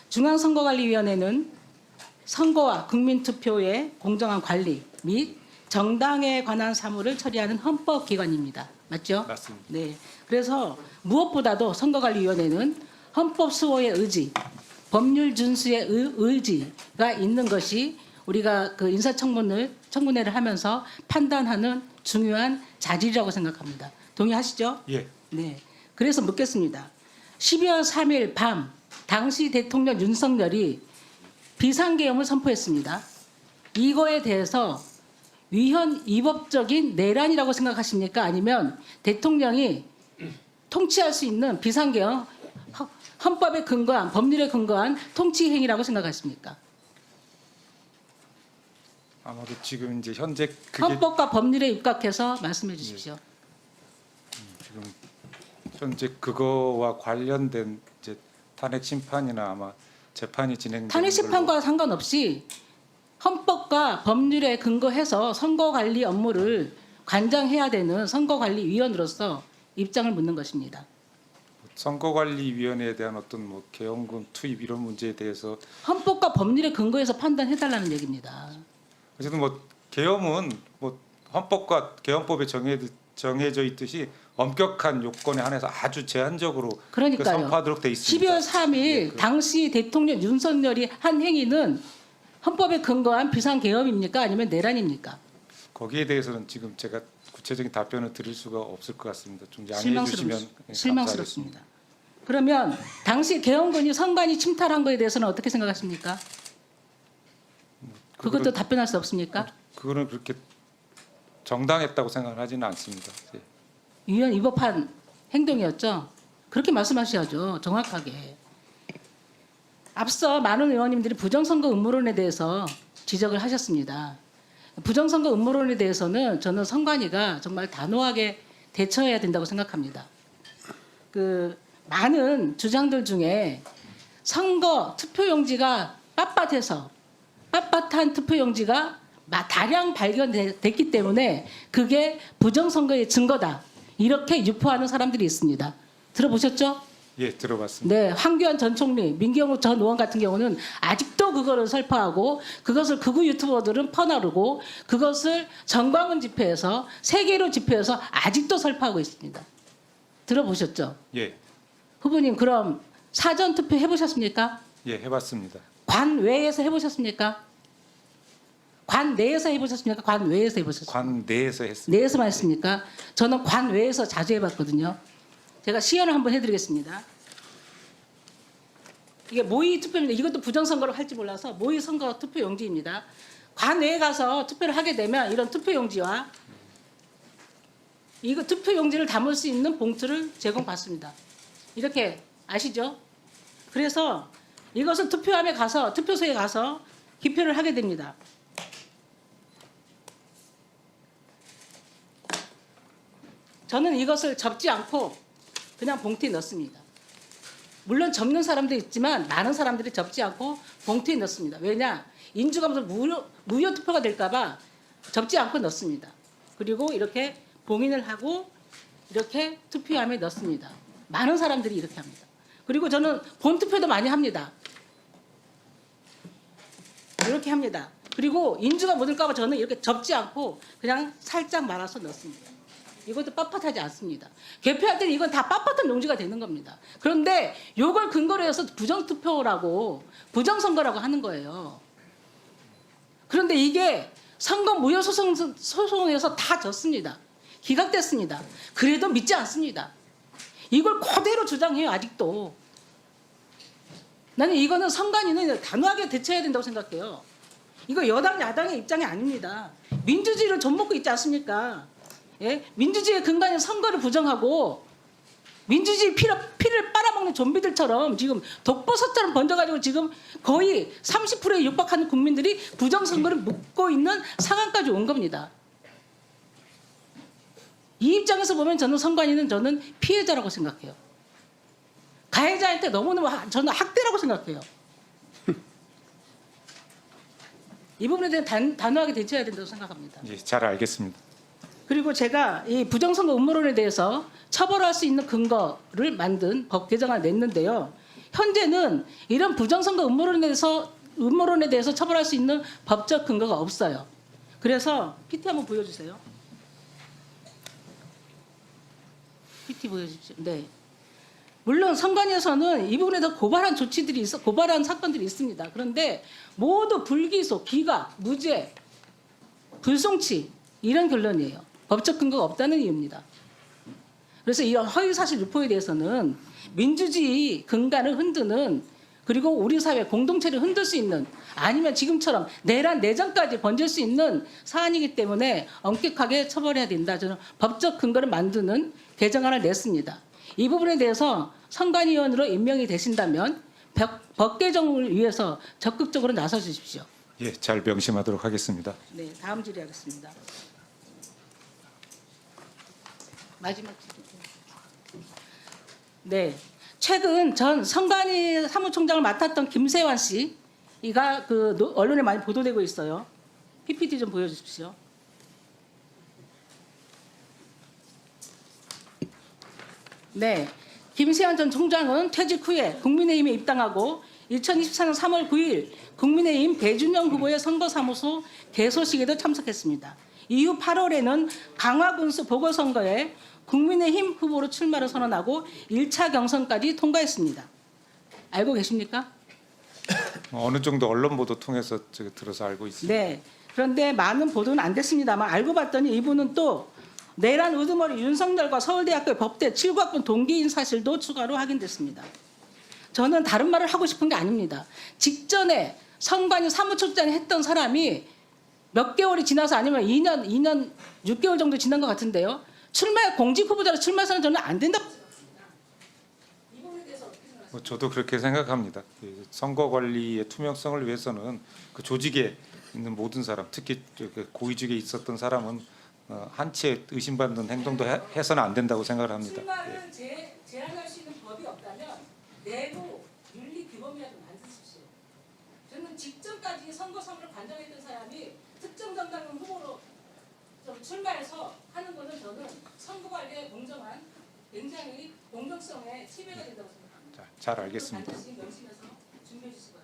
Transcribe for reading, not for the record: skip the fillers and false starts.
중앙선거관리위원회는 선거와 국민투표의 공정한 관리 및 정당에 관한 사무를 처리하는 헌법기관입니다. 맞죠? 맞습니다. 네. 그래서 무엇보다도 선거관리위원회는 헌법 수호의 의지, 법률 준수의 의지가 있는 것이 우리가 그 인사청문회를 하면서 판단하는 중요한 자질이라고 생각합니다. 동의하시죠? 예. 네. 그래서 묻겠습니다. 12월 3일 밤 당시 대통령 윤석열이 비상계엄을 선포했습니다. 이거에 대해서 위헌 위법적인 내란이라고 생각하십니까? 아니면 대통령이 통치할 수 있는 비상계엄 헌법에 근거한 법률에 근거한 통치 행위라고 생각하십니까? 아마도 지금 이제 현재 그게 헌법과 법률에 입각해서 말씀해 주십시오. 지금 현재 그거와 관련된 이제 탄핵 심판이나 아마 재판이 진행되는 탄핵 심판과 상관없이 헌법과 법률에 근거해서 선거관리 업무를 관장해야 되는 선거관리위원으로서 입장을 묻는 것입니다. 선거관리위원회에 대한 어떤 뭐 개헌금 투입 이런 문제에 대해서 헌법과 법률에 근거해서 판단해달라는 얘기입니다. 어쨌든 뭐 계엄은 뭐 헌법과 개헌법에 정해져 있듯이 엄격한 요건에 한해서 아주 제한적으로 그러니까요. 선포하도록 돼 있습니다. 12월 3일 당시 대통령 윤석열이 한 행위는 헌법에 근거한 비상계엄입니까? 아니면 내란입니까? 거기에 대해서는 지금 제가 구체적인 답변을 드릴 수가 없을 것 같습니다. 좀 양해해 주시면 감사하겠습니다. 실망스럽습니다. 그러면 당시 계엄군이 선관위 침탈한 거에 대해서는 어떻게 생각하십니까? 그것도 답변할 수 없습니까? 그거는 그렇게 정당했다고 생각을 하지는 않습니다. 예. 위헌 위법한 행동이었죠. 그렇게 말씀하셔야죠. 정확하게. 앞서 많은 의원님들이 부정선거 음모론에 대해서 지적을 하셨습니다. 부정선거 음모론에 대해서는 저는 선관위가 정말 단호하게 대처해야 된다고 생각합니다. 그 많은 주장들 중에 선거 투표용지가 빳빳한 투표용지가 다량 발견됐기 때문에 그게 부정선거의 증거다. 이렇게 유포하는 사람들이 있습니다. 들어보셨죠? 예, 들어봤습니다. 네, 황교안 전 총리, 민경욱 전 의원 같은 경우는 아직도 그거를 설파하고 그것을 극우 유튜버들은 퍼나르고 그것을 정광훈 집회에서 세계로 집회에서 아직도 설파하고 있습니다. 들어보셨죠? 예, 후보님 그럼 사전 투표 해보셨습니까? 예, 해봤습니다. 관 외에서 해보셨습니까? 관 내에서 해보셨습니까? 관 외에서 해보셨습니까? 관 내에서 했습니다. 내에서만 했습니까? 저는 관 외에서 자주 해봤거든요. 제가 시연을 한번 해드리겠습니다. 이게 모의 투표입니다. 이것도 부정선거로 할지 몰라서 모의 선거 투표 용지입니다. 관 외에 가서 투표를 하게 되면 이런 투표 용지와 이거 투표 용지를 담을 수 있는 봉투를 제공받습니다. 이렇게 아시죠? 그래서 이것을 투표함에 가서 투표소에 가서 기표를 하게 됩니다. 저는 이것을 접지 않고 그냥 봉투에 넣습니다. 물론 접는 사람도 있지만 많은 사람들이 접지 않고 봉투에 넣습니다. 왜냐? 인주가 무슨 무효 투표가 될까 봐 접지 않고 넣습니다. 그리고 이렇게 봉인을 하고 이렇게 투표함에 넣습니다. 많은 사람들이 이렇게 합니다. 그리고 저는 본투표도 많이 합니다. 이렇게 합니다. 그리고 인주가 묻을까 봐 저는 이렇게 접지 않고 그냥 살짝 말아서 넣습니다. 이것도 빳빳하지 않습니다. 개표할 때는 이건 다 빳빳한 용지가 되는 겁니다. 그런데 이걸 근거로 해서 부정투표라고 부정선거라고 하는 거예요. 그런데 이게 선거 무효 소송에서 다 졌습니다. 기각됐습니다. 그래도 믿지 않습니다. 이걸 그대로 주장해요. 아직도. 나는 이거는 선관위는 단호하게 대처해야 된다고 생각해요. 이거 여당 야당의 입장이 아닙니다. 민주주의를 좀먹고 있지 않습니까? 예? 민주주의의 근간인 선거를 부정하고 민주주의 피를 빨아먹는 좀비들처럼 지금 독버섯처럼 번져가지고 지금 거의 30%에 육박하는 국민들이 부정선거를 묻고 있는 상황까지 온 겁니다. 이 입장에서 보면 저는 피해자라고 생각해요. 가해자한테 너무너무 저는 학대라고 생각해요. 이 부분에 대한 단호하게 대처해야 된다고 생각합니다. 예, 잘 알겠습니다. 그리고 제가 이 부정선거 음모론에 대해서 처벌할 수 있는 근거를 만든 법 개정안을 냈는데요. 현재는 이런 부정선거 음모론에 대해서 처벌할 수 있는 법적 근거가 없어요. 그래서 PT 한번 보여주세요. PT 보여주십시오. 네. 물론 선관위에서는 이 부분에 서 고발한 사건들이 있습니다. 그런데 모두 불기소, 기각, 무죄, 불송치 이런 결론이에요. 법적 근거가 없다는 이유입니다. 그래서 이런 허위사실 유포에 대해서는 민주주의 근간을 흔드는, 그리고 우리 사회 공동체를 흔들 수 있는, 아니면 지금처럼 내란 내전까지 번질 수 있는 사안이기 때문에 엄격하게 처벌해야 된다. 저는 법적 근거를 만드는 개정안을 냈습니다. 이 부분에 대해서 선관위원으로 임명이 되신다면 법 개정을 위해서 적극적으로 나서 주십시오. 예, 잘 명심하도록 하겠습니다. 네, 다음 질의하겠습니다. 마지막 질의. 네, 최근 전 선관위 사무총장을 맡았던 김세환 씨가 언론에 많이 보도되고 있어요. PPT 좀 보여주십시오. 네, 김세환 전 총장은 퇴직 후에 국민의힘에 입당하고 2024년 3월 9일 국민의힘 배준영 후보의 선거사무소 개소식에도 참석했습니다. 이후 8월에는 강화군수 보궐선거에 국민의힘 후보로 출마를 선언하고 1차 경선까지 통과했습니다. 알고 계십니까? 어느 정도 언론 보도 통해서 들어서 알고 있습니다. 네. 그런데 많은 보도는 안 됐습니다만 알고 봤더니 이분은 또 내란 우두머리 윤석열과 서울대학교 법대 7구학번 동기인 사실도 추가로 확인됐습니다. 저는 다른 말을 하고 싶은 게 아닙니다. 직전에 선관위 사무총장을 했던 사람이 몇 개월이 지나서, 아니면 2년 6개월 정도 지난 것 같은데요. 공직 후보자로 출마해서는 저는 안 된다고 생각합니다. 이 부분에 대해서 어떻게 생각하세요? 저도 그렇게 생각합니다. 선거 관리의 투명성을 위해서는 그 조직에 있는 모든 사람, 특히 고위직에 있었던 사람은 한치의 의심받는 행동도 해서는 안 된다고 생각을 합니다. 출마를 제한할 수 있는 법이 없다면 내부 윤리 규범이라도 만드십시오. 저는 직전까지 선거선거를 관장했던 사람이 특정 정당 후보로 출마해서 하는 것은 저는 선거 관리의 공정한, 굉장히 공정성에 침해가 된다고 생각합니다. 잘 알겠습니다. 반드시 명심해서 준비해 주시기 바랍니다.